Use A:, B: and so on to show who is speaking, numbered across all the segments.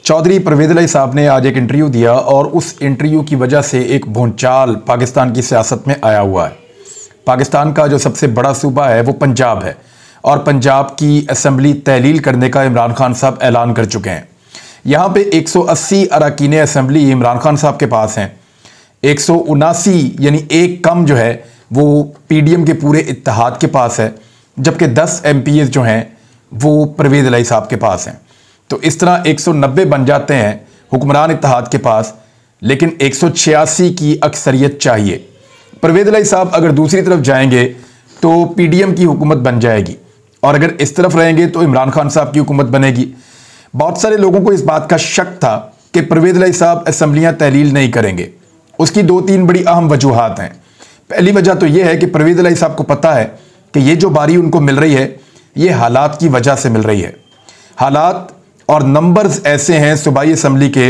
A: चौधरी परवेज़ इलाही साहब ने आज एक इंटरव्यू दिया और उस इंटरव्यू की वजह से एक भूचाल पाकिस्तान की सियासत में आया हुआ है। पाकिस्तान का जो सबसे बड़ा सूबा है वो पंजाब है और पंजाब की असेंबली तहलील करने का इमरान खान साहब ऐलान कर चुके हैं। यहाँ पे 180 अरकान असेंबली इमरान खान साहब के पास हैं। 179 यानी एक कम जो है वो पीडीएम के पूरे इत्तेहाद के पास है, जबकि 10 एमपीएस जो हैं वो परवेज़ इलाही साहब के पास हैं। तो इस तरह 190 बन जाते हैं हुक्मरान इत्तेहाद के पास, लेकिन 186 की अक्सरियत चाहिए। परवेज़ इलाही साहब अगर दूसरी तरफ जाएंगे तो पीडीएम की हुकूमत बन जाएगी और अगर इस तरफ रहेंगे तो इमरान खान साहब की हुकूमत बनेगी। बहुत सारे लोगों को इस बात का शक था कि परवेज़ इलाही साहब असेंबलियाँ तहलील नहीं करेंगे। उसकी 2-3 बड़ी अहम वजूहात हैं। पहली वजह तो यह है कि परवेज़ इलाही साहब को पता है कि ये जो बारी उनको मिल रही है ये हालात की वजह से मिल रही है। हालात और नंबर्स ऐसे हैं सूबाई असम्बली के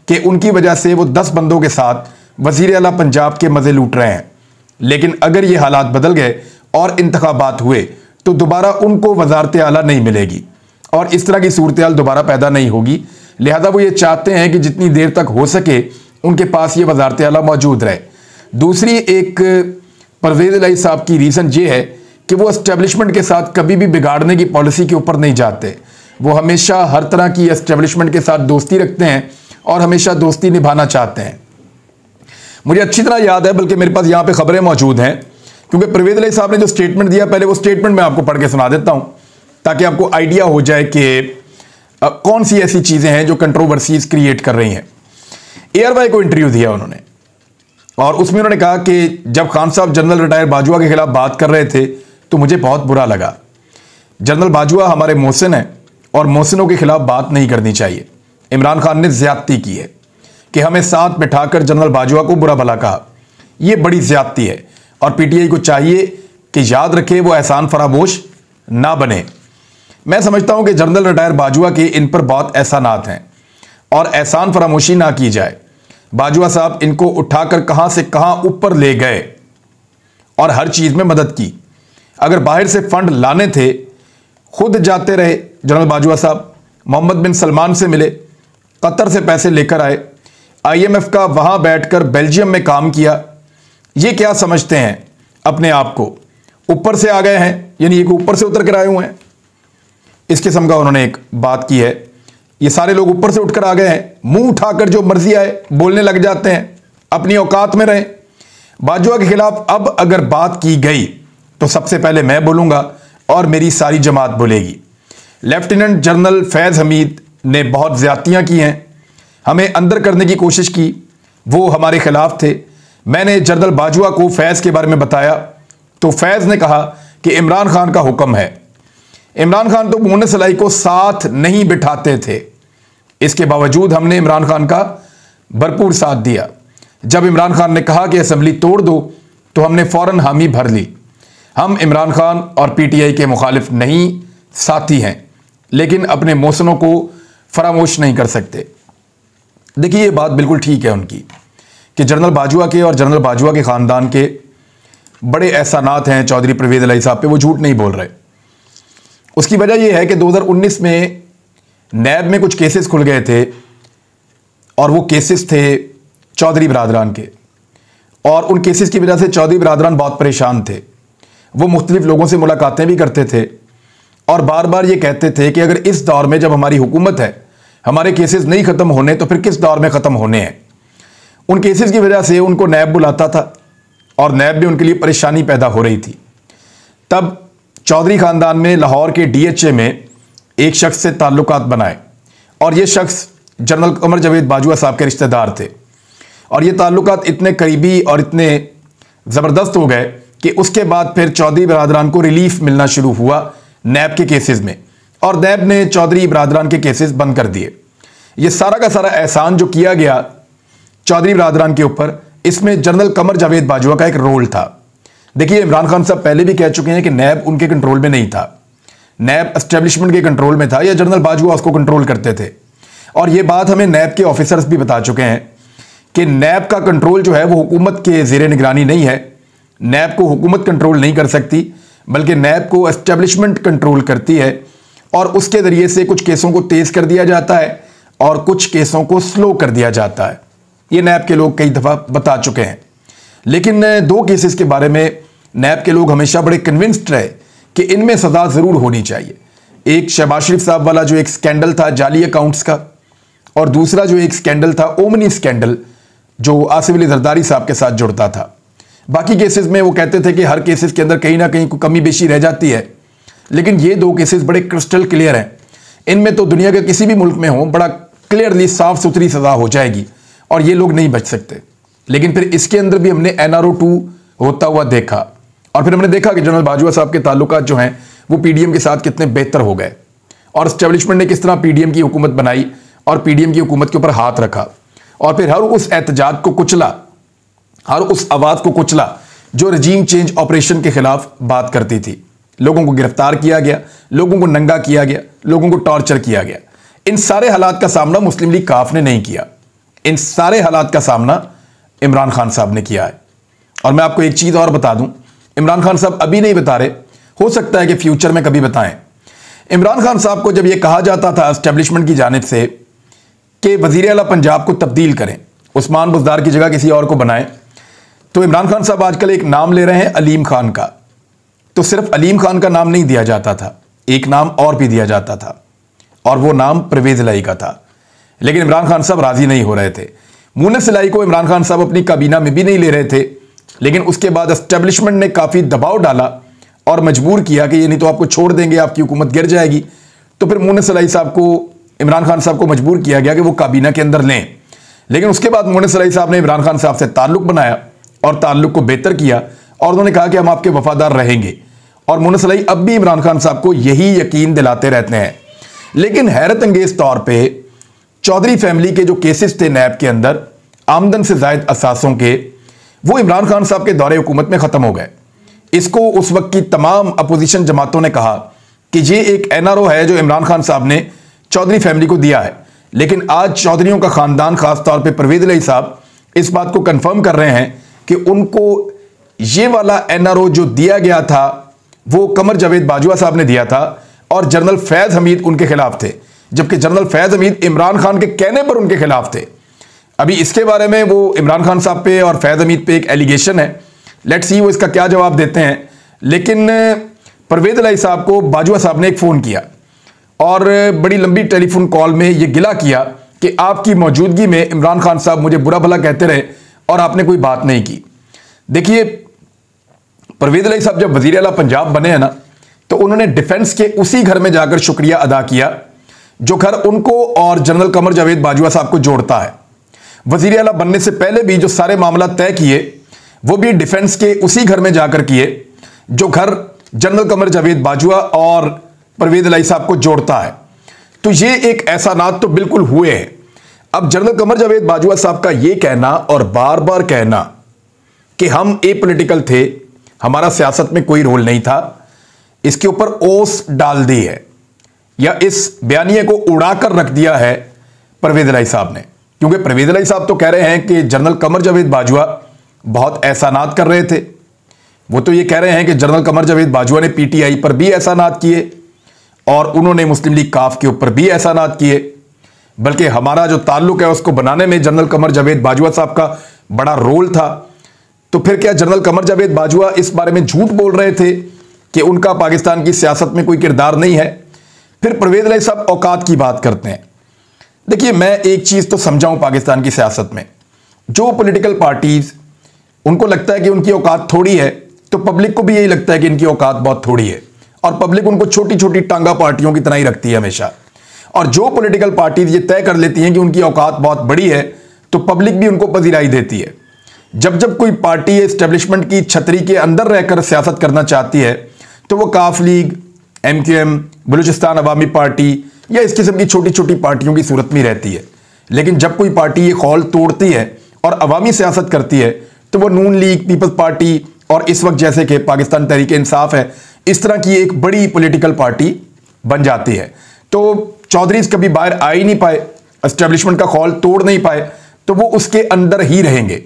A: कि उनकी वजह से वो 10 बंदों के साथ वज़ीर आला पंजाब के मज़े लूट रहे हैं। लेकिन अगर ये हालात बदल गए और इंतखाबात हुए तो दोबारा उनको वज़ारत आला नहीं मिलेगी और इस तरह की सूरत हाल दोबारा पैदा नहीं होगी। लिहाजा वो ये चाहते हैं कि जितनी देर तक हो सके उनके पास ये वज़ारत आला मौजूद रहे। दूसरी एक परवेज़ इलाही साहब की रीज़न ये है कि वो एस्टेब्लिशमेंट के साथ कभी भी बिगाड़ने की पॉलिसी के ऊपर नहीं जाते। वो हमेशा हर तरह की एस्टेब्लिशमेंट के साथ दोस्ती रखते हैं और हमेशा दोस्ती निभाना चाहते हैं। मुझे अच्छी तरह याद है, बल्कि मेरे पास यहाँ पे खबरें मौजूद हैं, क्योंकि परवेज़ इलाही साहब ने जो स्टेटमेंट दिया, पहले वो स्टेटमेंट मैं आपको पढ़ के सुना देता हूँ ताकि आपको आइडिया हो जाए कि कौन सी ऐसी चीज़ें हैं जो कंट्रोवर्सीज क्रिएट कर रही हैं। ARY को इंटरव्यू दिया उन्होंने और उसमें उन्होंने कहा कि जब खान साहब जनरल रिटायर बाजवा के खिलाफ बात कर रहे थे तो मुझे बहुत बुरा लगा। जनरल बाजवा हमारे मोहसिन हैं और मोहसिनों के खिलाफ बात नहीं करनी चाहिए। इमरान खान ने ज्यादती की है कि हमें साथ बिठाकर जनरल बाजवा को बुरा भला कहा। यह बड़ी ज्यादती है और पीटीआई को चाहिए कि याद रखे वो एहसान फरामोश ना बने। मैं समझता हूं कि जनरल रिटायर बाजवा के इन पर बहुत एहसानात हैं और एहसान फरामोशी ना की जाए। बाजवा साहब इनको उठाकर कहां से कहां ऊपर ले गए और हर चीज में मदद की। अगर बाहर से फंड लाने थे खुद जाते रहे जनरल बाजवा साहब, मोहम्मद बिन सलमान से मिले, कतर से पैसे लेकर आए, IMF का वहां बैठकर बेल्जियम में काम किया। ये क्या समझते हैं अपने आप को, ऊपर से आ गए हैं, यानी ये ऊपर से उतर कर आए हुए हैं। इस किस्म का उन्होंने एक बात की है। ये सारे लोग ऊपर से उठकर आ गए हैं, मुंह उठाकर जो मर्जी आए बोलने लग जाते हैं, अपनी औकात में रहें। बाजवा के खिलाफ अब अगर बात की गई तो सबसे पहले मैं बोलूंगा और मेरी सारी जमात बोलेगी। लेफ्टिनेंट जनरल फैज़ हमीद ने बहुत ज्यादतियां की हैं, हमें अंदर करने की कोशिश की, वो हमारे खिलाफ थे। मैंने जनरल बाजवा को फैज़ के बारे में बताया तो फैज़ ने कहा कि इमरान खान का हुक्म है। इमरान खान तो मोहसिन इलाही को साथ नहीं बिठाते थे, इसके बावजूद हमने इमरान खान का भरपूर साथ दिया। जब इमरान खान ने कहा कि असेंबली तोड़ दो तो हमने फौरन हामी भर ली। हम इमरान खान और पीटीआई के मुखालिफ नहीं, साथी हैं, लेकिन अपने मोहसिनों को फरामोश नहीं कर सकते। देखिए ये बात बिल्कुल ठीक है उनकी कि जनरल बाजवा के और जनरल बाजवा के ख़ानदान के बड़े एहसानात हैं चौधरी परवेज़ इलाही साहब पे, वो झूठ नहीं बोल रहे। उसकी वजह यह है कि 2019 में नैब में कुछ केसेस खुल गए थे और वो केसेस थे चौधरी बरादरान के, और उन केसेस की वजह से चौधरी बरादरान बहुत परेशान थे। वो मुख्तलिफ लोगों से मुलाकातें भी करते थे और बार बार ये कहते थे कि अगर इस दौर में जब हमारी हुकूमत है हमारे केसेस नहीं ख़त्म होने तो फिर किस दौर में ख़त्म होने हैं। उन केसेस की वजह से उनको नैब बुलाता था और नैब में उनके लिए परेशानी पैदा हो रही थी। तब चौधरी ख़ानदान में लाहौर के DHA में एक शख्स से ताल्लुकात बनाए और ये शख्स जनरल कमर जावेद बाजवा साहब के रिश्तेदार थे और ये ताल्लुकात इतने करीबी और इतने ज़बरदस्त हो गए कि उसके बाद फिर चौधरी बरादरान को रिलीफ मिलना शुरू हुआ नैब के केसेस में और नैब ने चौधरी बरादरान के केसेस बंद कर दिए। ये सारा का सारा एहसान जो किया गया चौधरी बरादरान के ऊपर, इसमें जनरल कमर जावेद बाजवा का एक रोल था। देखिए इमरान खान साहब पहले भी कह चुके हैं कि नैब उनके कंट्रोल में नहीं था, नैब एस्टेब्लिशमेंट के कंट्रोल में था या जनरल बाजवा उसको कंट्रोल करते थे। और ये बात हमें नैब के ऑफिसर्स भी बता चुके हैं कि नैब का कंट्रोल जो है वो हुकूमत के ज़ेरे निगरानी नहीं है। नैब को हुकूमत कंट्रोल नहीं कर सकती, बल्कि नैब को एस्टेब्लिशमेंट कंट्रोल करती है और उसके ज़रिए से कुछ केसों को तेज़ कर दिया जाता है और कुछ केसों को स्लो कर दिया जाता है। ये नैब के लोग कई दफ़ा बता चुके हैं। लेकिन 2 केसेस के बारे में नैब के लोग हमेशा बड़े कन्विंस्ड रहे कि इनमें सज़ा ज़रूर होनी चाहिए। एक शहबाज शरीफ साहब वाला जो एक स्कैंडल था जाली अकाउंट्स का, और दूसरा जो एक स्कैंडल था ओमनी स्कैंडल जो आसिफ अली जरदारी साहब के साथ जुड़ता था। बाकी केसेस में वो कहते थे कि हर केसेस के अंदर कहीं ना कहीं कोई कमी बेशी रह जाती है, लेकिन ये 2 केसेस बड़े क्रिस्टल क्लियर हैं। इनमें तो दुनिया के किसी भी मुल्क में हो बड़ा क्लियरली साफ सुथरी सज़ा हो जाएगी और ये लोग नहीं बच सकते। लेकिन फिर इसके अंदर भी हमने NRO 2 होता हुआ देखा, और फिर हमने देखा कि जनरल बाजवा साहब के ताल्लुकात जो हैं वो PDM के साथ कितने बेहतर हो गए, और एस्टेब्लिशमेंट ने किस तरह PDM की हुकूमत बनाई और PDM की हुकूमत के ऊपर हाथ रखा, और फिर हर उस एहतजाज को कुचला, हर उस आवाज़ को कुचला जो रजीम चेंज ऑपरेशन के खिलाफ बात करती थी। लोगों को गिरफ्तार किया गया, लोगों को नंगा किया गया, लोगों को टॉर्चर किया गया। इन सारे हालात का सामना मुस्लिम लीग काफ ने नहीं किया। इन सारे हालात का सामना इमरान खान साहब ने किया है। और मैं आपको एक चीज़ और बता दूं, इमरान खान साहब अभी नहीं बता रहे, हो सकता है कि फ्यूचर में कभी बताएं। इमरान खान साहब को जब यह कहा जाता था एस्टेब्लिशमेंट की जानिब से कि वज़ीर आला पंजाब को तब्दील करें, उस्मान बुज़दार की जगह किसी और को बनाएं, तो इमरान खान साहब आजकल एक नाम ले रहे हैं अलीम खान का। तो सिर्फ अलीम खान का नाम नहीं दिया जाता था, एक नाम और भी दिया जाता था, और वो नाम परवेज़ इलाही का था। लेकिन इमरान खान साहब राजी नहीं हो रहे थे। मुन्नस इलाही को इमरान खान साहब अपनी काबीना में भी नहीं ले रहे थे, लेकिन उसके बाद एस्टेब्लिशमेंट ने काफ़ी दबाव डाला और मजबूर किया कि ये नहीं तो आपको छोड़ देंगे, आपकी हुकूमत गिर जाएगी। तो फिर मुन्नस इलाही साहब को, इमरान खान साहब को मजबूर किया गया कि वो काबीना के अंदर लें। लेकिन उसके बाद मुन्नस इलाही साहब ने इमरान खान साहब से ताल्लुक़ बनाया और ताल्लुक़ को बेहतर किया, और उन्होंने कहा कि हम आपके वफादार रहेंगे। और मुन्नस इलाही अब भी इमरान खान साहब को यही यकीन दिलाते रहते हैं। लेकिन हैरत अंगेज तौर पे चौधरी फैमिली के जो केसेस थे नैब के अंदर आमदन से जायद असासों के, वो इमरान खान साहब के दौरे हुकूमत में ख़त्म हो गए। इसको उस वक्त की तमाम अपोजिशन जमातों ने कहा कि ये एक NRO है जो इमरान खान साहब ने चौधरी फैमिली को दिया है। लेकिन आज चौधरीयों का ख़ानदान, ख़ास तौर पर परवेज़ इलाही साहब, इस बात को कन्फर्म कर रहे हैं कि उनको ये वाला NRO जो दिया गया था वो कमर जावेद बाजवा साहब ने दिया था, और जनरल फैज़ हमीद उनके खिलाफ थे, जबकि जनरल फैज़ हमीद इमरान खान के कहने पर उनके खिलाफ थे। अभी इसके बारे में वो इमरान खान साहब पे और फैज़ हमीद पे एक एलिगेशन है, लेट्स सी वो इसका क्या जवाब देते हैं। लेकिन परवेज़ इलाही साहब को बाजवा साहब ने एक फ़ोन किया और बड़ी लंबी टेलीफोन कॉल में ये गिला किया कि आपकी मौजूदगी में इमरान खान साहब मुझे बुरा भला कहते रहे और आपने कोई बात नहीं की। देखिए, परवेज़ इलाही साहब जब वज़ीर आला पंजाब बने हैं ना, तो उन्होंने डिफेंस के उसी घर में जाकर शुक्रिया अदा किया जो घर उनको और जनरल कमर जावेद बाजवा साहब को जोड़ता है। वज़ीर आला बनने से पहले भी जो सारे मामला तय किए वो भी डिफेंस के उसी घर में जाकर किए जो घर जनरल कमर जावेद बाजवा और परवेज़ इलाही साहब को जोड़ता है। तो ये एक एहसानात तो बिल्कुल हुए हैं। अब जनरल कमर जावेद बाजवा साहब का ये कहना और बार बार कहना कि हम एपॉलिटिकल थे, हमारा सियासत में कोई रोल नहीं था, इसके ऊपर ओस डाल दी है या इस बयानिए को उड़ाकर रख दिया है परवेज़ इलाही साहब ने। क्योंकि परवेज़ इलाही साहब तो कह रहे हैं कि जनरल कमर जावेद बाजवा बहुत एहसानात कर रहे थे। वो तो ये कह रहे हैं कि जनरल कमर जावेद बाजवा ने PTI पर भी एहसानात किए और उन्होंने मुस्लिम लीग काफ के ऊपर भी एहसानात किए, बल्कि हमारा जो ताल्लुक है उसको बनाने में जनरल कमर जावेद बाजवा साहब का बड़ा रोल था। तो फिर क्या जनरल कमर जावेद बाजवा इस बारे में झूठ बोल रहे थे कि उनका पाकिस्तान की सियासत में कोई किरदार नहीं है? फिर परवेज़ इलाही साहब औकात की बात करते हैं। देखिए, मैं एक चीज़ तो समझाऊं पाकिस्तान की सियासत में, जो पॉलिटिकल पार्टीज उनको लगता है कि उनकी औकात थोड़ी है, तो पब्लिक को भी यही लगता है कि इनकी औकात बहुत थोड़ी है, और पब्लिक उनको छोटी छोटी टांगा पार्टियों की तरह ही रखती है हमेशा। और जो पॉलिटिकल पार्टीज ये तय कर लेती हैं कि उनकी औकात बहुत बड़ी है, तो पब्लिक भी उनको पजीराई देती है। जब जब कोई पार्टी एस्टेब्लिशमेंट की छतरी के अंदर रहकर सियासत करना चाहती है, तो वो काफ लीग, MQM, बलूचिस्तान अवामी पार्टी या इस किस्म की छोटी छोटी पार्टियों की सूरत में रहती है। लेकिन जब कोई पार्टी ये खौल तोड़ती है और अवामी सियासत करती है, तो वो नून लीग, पीपल्स पार्टी और इस वक्त जैसे कि पाकिस्तान तहरीक इंसाफ है, इस तरह की एक बड़ी पॉलिटिकल पार्टी बन जाती है। तो चौधरीज कभी बाहर आ ही नहीं पाए, एस्टेब्लिशमेंट का खौल तोड़ नहीं पाए, तो वो उसके अंदर ही रहेंगे।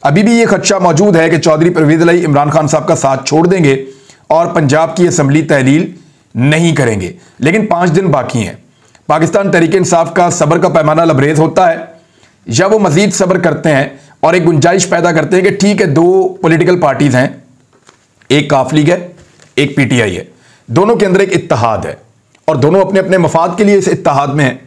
A: अभी भी ये खदशा मौजूद है कि चौधरी परवेज़ इलाही इमरान खान साहब का साथ छोड़ देंगे और पंजाब की असम्बली तहलील नहीं करेंगे। लेकिन 5 दिन बाकी हैं। पाकिस्तान तहरीक-ए-इंसाफ का सब्र का पैमाना लबरेज होता है, या वो मजीद सब्र करते हैं और एक गुंजाइश पैदा करते हैं कि ठीक है, दो पॉलिटिकल पार्टीज हैं, एक काफ लीग है, एक पीटीआई है, दोनों के अंदर एक इत्तेहाद है और दोनों अपने अपने मफाद के लिए इस इत्तेहाद में हैं।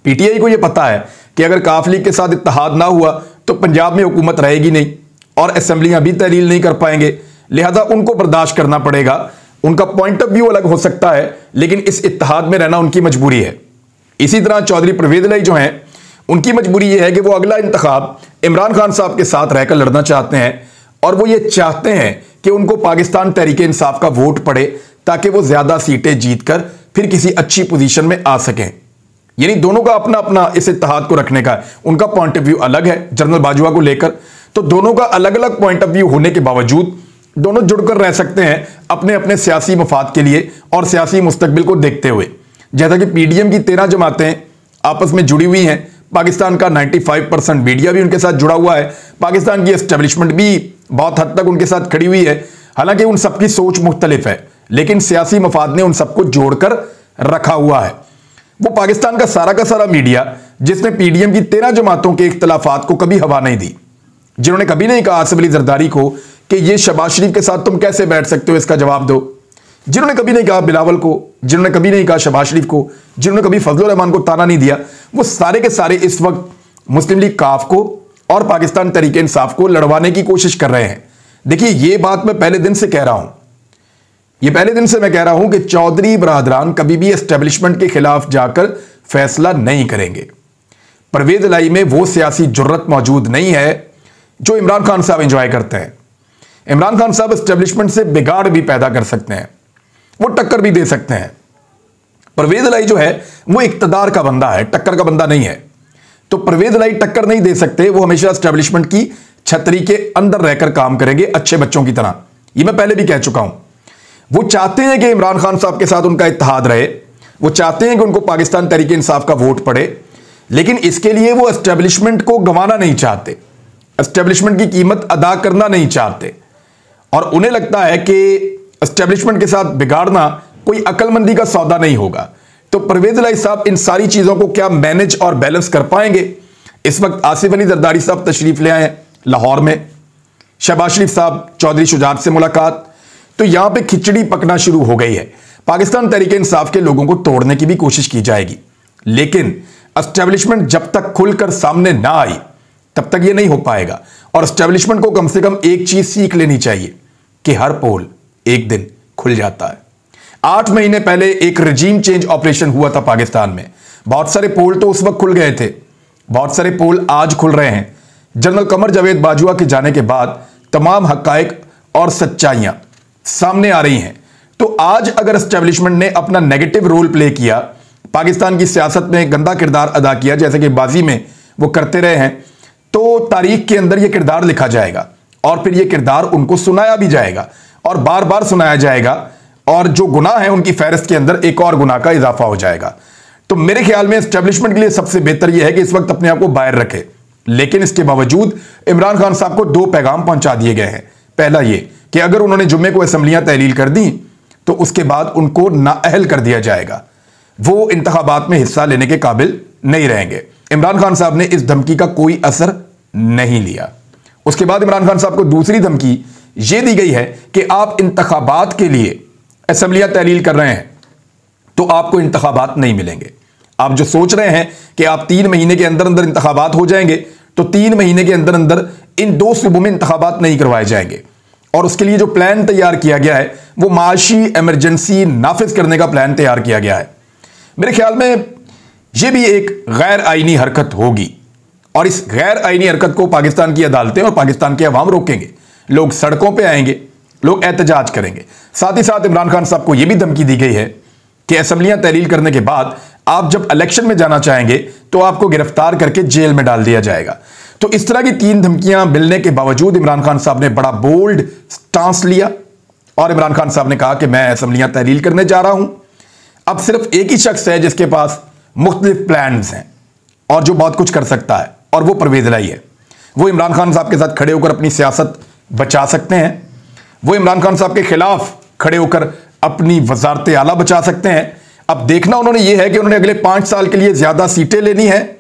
A: पीटीआई को यह पता है कि अगर काफ लीग के साथ इत्तेहाद ना हुआ तो पंजाब में हुकूमत रहेगी नहीं और असेंबलियां भी तहलील नहीं कर पाएंगे, लिहाजा उनको बर्दाश्त करना पड़ेगा। उनका पॉइंट ऑफ व्यू अलग हो सकता है, लेकिन इस इत्तेहाद में रहना उनकी मजबूरी है। इसी तरह चौधरी परवेज इलाही जो हैं, उनकी मजबूरी यह है कि वो अगला इंतखाब इमरान खान साहब के साथ रहकर लड़ना चाहते हैं और वो ये चाहते हैं कि उनको पाकिस्तान तहरीक-ए-इंसाफ का वोट पड़े ताकि वो ज्यादा सीटें जीतकर फिर किसी अच्छी पोजीशन में आ सकें। यानी दोनों का अपना अपना इस इत्तेहाद को रखने का उनका पॉइंट ऑफ व्यू अलग है जनरल बाजवा को लेकर। तो दोनों का अलग अलग पॉइंट ऑफ व्यू होने के बावजूद दोनों जुड़कर रह सकते हैं अपने अपने सियासी मफाद के लिए और सियासी मुस्तकबिल को देखते हुए। जैसा कि पीडीएम की 13 जमातें आपस में जुड़ी हुई हैं, पाकिस्तान का 95% मीडिया भी उनके साथ जुड़ा हुआ है, पाकिस्तान की एस्टेब्लिशमेंट भी बहुत हद तक उनके साथ खड़ी हुई है। हालांकि उन सबकी सोच मुख्तलिफ है, लेकिन सियासी मफाद ने उन सबको जोड़कर रखा हुआ है। वो पाकिस्तान का सारा मीडिया जिसने पीडीएम की 13 जमातों के इख्तलाफात को कभी हवा नहीं दी, जिन्होंने कभी नहीं कहा आसिफ अली जरदारी को कि ये शहबाज शरीफ के साथ तुम कैसे बैठ सकते हो, इसका जवाब दो, जिन्होंने कभी नहीं कहा बिलावल को, जिन्होंने कभी नहीं कहा शहबाज शरीफ को, जिन्होंने कभी फजलुर रहमान को ताना नहीं दिया, वो सारे के सारे इस वक्त मुस्लिम लीग काफ को और पाकिस्तान तहरीक-ए-इंसाफ को लड़वाने की कोशिश कर रहे हैं। देखिए, ये बात मैं पहले दिन से कह रहा हूं, ये पहले दिन से मैं कह रहा हूं कि चौधरी बरादरान कभी भी एस्टेब्लिशमेंट के खिलाफ जाकर फैसला नहीं करेंगे। परवेज इलाही में वो सियासी जुर्रत मौजूद नहीं है जो इमरान खान साहब एंजॉय करते हैं। इमरान खान साहब एस्टेब्लिशमेंट से बिगाड़ भी पैदा कर सकते हैं, वो टक्कर भी दे सकते हैं। परवेज इलाही जो है वो इक्तदार का बंदा है, टक्कर का बंदा नहीं है। तो परवेज इलाही टक्कर नहीं दे सकते, वो हमेशा एस्टेब्लिशमेंट की छतरी के अंदर रहकर काम करेंगे अच्छे बच्चों की तरह। ये मैं पहले भी कह चुका हूं। वो चाहते हैं कि इमरान खान साहब के साथ उनका इत्तेहाद रहे, वो चाहते हैं कि उनको पाकिस्तान तहरीक-ए-इंसाफ का वोट पड़े, लेकिन इसके लिए वो एस्टेब्लिशमेंट को गंवाना नहीं चाहते, एस्टेब्लिशमेंट की कीमत अदा करना नहीं चाहते। और उन्हें लगता है कि एस्टेब्लिशमेंट के साथ बिगाड़ना कोई अक्लमंदी का सौदा नहीं होगा। तो परवेज इलाही साहब इन सारी चीजों को क्या मैनेज और बैलेंस कर पाएंगे? इस वक्त आसिफ अली जरदारी साहब तशरीफ ले आए हैं लाहौर में, शहबाज शरीफ साहब चौधरी शुजात से मुलाकात, तो यहां पे खिचड़ी पकना शुरू हो गई है। पाकिस्तान तहरीक-ए-इंसाफ के लोगों को तोड़ने की भी कोशिश की जाएगी, लेकिन एस्टेब्लिशमेंट जब तक खुलकर सामने ना आई तब तक ये नहीं हो पाएगा। और एस्टेब्लिशमेंट को कम से कम एक चीज सीख लेनी चाहिए कि हर पोल एक दिन खुल जाता है। 8 महीने पहले एक रजीम चेंज ऑपरेशन हुआ था पाकिस्तान में, बहुत सारे पोल तो उस वक्त खुल गए थे, बहुत सारे पोल आज खुल रहे हैं। जनरल कमर जावेद बाजवा के जाने के बाद तमाम हकायक और सच्चाइयां सामने आ रही हैं। तो आज अगर एस्टेब्लिशमेंट ने अपना नेगेटिव रोल प्ले किया, पाकिस्तान की सियासत में गंदा किरदार अदा किया जैसे कि बाजी में वो करते रहे हैं, तो तारीख के अंदर यह किरदार लिखा जाएगा और फिर यह किरदार उनको सुनाया भी जाएगा और बार बार सुनाया जाएगा, और जो गुनाह है उनकी फहरिस्त के अंदर एक और गुनाह का इजाफा हो जाएगा। तो मेरे ख्याल में एस्टेब्लिशमेंट के लिए सबसे बेहतर यह है कि इस वक्त अपने आप को बाहर रखे। लेकिन इसके बावजूद इमरान खान साहब को 2 पैगाम पहुंचा दिए गए हैं। पहला यह कि अगर उन्होंने जुम्मे को असेंबलियां तहलील कर दी तो उसके बाद उनको नाअहल कर दिया जाएगा, वो इंतखाबात में हिस्सा लेने के काबिल नहीं रहेंगे। इमरान खान साहब ने इस धमकी का कोई असर नहीं लिया। उसके बाद इमरान खान साहब को दूसरी धमकी यह दी गई है कि आप इंतखाबात के लिए असेंबलियां तहलील कर रहे हैं तो आपको इंतखाबात नहीं मिलेंगे। आप जो सोच रहे हैं कि आप 3 महीने के अंदर अंदर इंतखाबात हो जाएंगे, तो 3 महीने के अंदर अंदर इन 2 सूबों में इंतखाबात नहीं करवाए जाएंगे। और उसके लिए जो प्लान तैयार किया गया है वो माशी इमरजेंसी नाफिज करने का प्लान तैयार किया गया है। मेरे ख्याल में यह भी एक गैर आईनी हरकत होगी और इस गैर आईनी हरकत को पाकिस्तान की अदालतें और पाकिस्तान के अवाम रोकेंगे। लोग सड़कों पे आएंगे, लोग एहतजाज करेंगे। साथ ही साथ इमरान खान साहब को यह भी धमकी दी गई है कि असेंबलियां तहलील करने के बाद आप जब इलेक्शन में जाना चाहेंगे तो आपको गिरफ्तार करके जेल में डाल दिया जाएगा। तो इस तरह की 3 धमकियां मिलने के बावजूद इमरान खान साहब ने बड़ा बोल्ड स्टांस लिया और इमरान खान साहब ने कहा कि मैं असेंबलियां तहलील करने जा रहा हूं। अब सिर्फ एक ही शख्स है जिसके पास मुख्तलिफ प्लान्स हैं और जो बहुत कुछ कर सकता है, और वो परवेज इलाही है। वो इमरान खान साहब के साथ खड़े होकर अपनी सियासत बचा सकते हैं, वो इमरान खान साहब के खिलाफ खड़े होकर अपनी वजारत आला बचा सकते हैं, अब देखना उन्होंने ये है कि उन्होंने अगले 5 साल के लिए ज्यादा सीटें लेनी है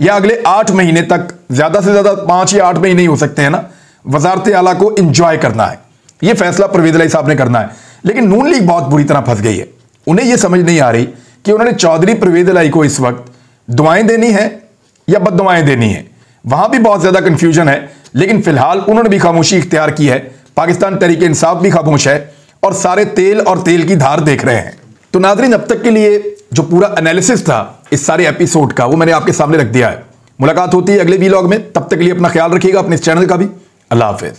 A: या अगले 8 महीने तक, ज्यादा से ज्यादा 5 या 8 महीने ही हो सकते हैं ना, वजारत आला को इंजॉय करना है। यह फैसला परवेज इलाही साहब ने करना है। लेकिन नून लीग बहुत बुरी तरह फंस गई है। उन्हें यह समझ नहीं आ रही कि उन्होंने चौधरी परवेज इलाही को इस वक्त दुआएं देनी है या बददुआएं देनी है। वहां भी बहुत ज्यादा कंफ्यूजन है। लेकिन फिलहाल उन्होंने भी खामोशी इख्तियार की है, पाकिस्तान तहरीक इंसाफ भी खामोश है और सारे तेल और तेल की धार देख रहे हैं। तो नाजरीन, अब तक के लिए जो पूरा एनालिसिस था इस सारे एपिसोड का, वो मैंने आपके सामने रख दिया है। मुलाकात होती है अगले वीलॉग में। तब तक के लिए अपना ख्याल रखिएगा, अपने इस चैनल का भी। अल्लाह हाफिज।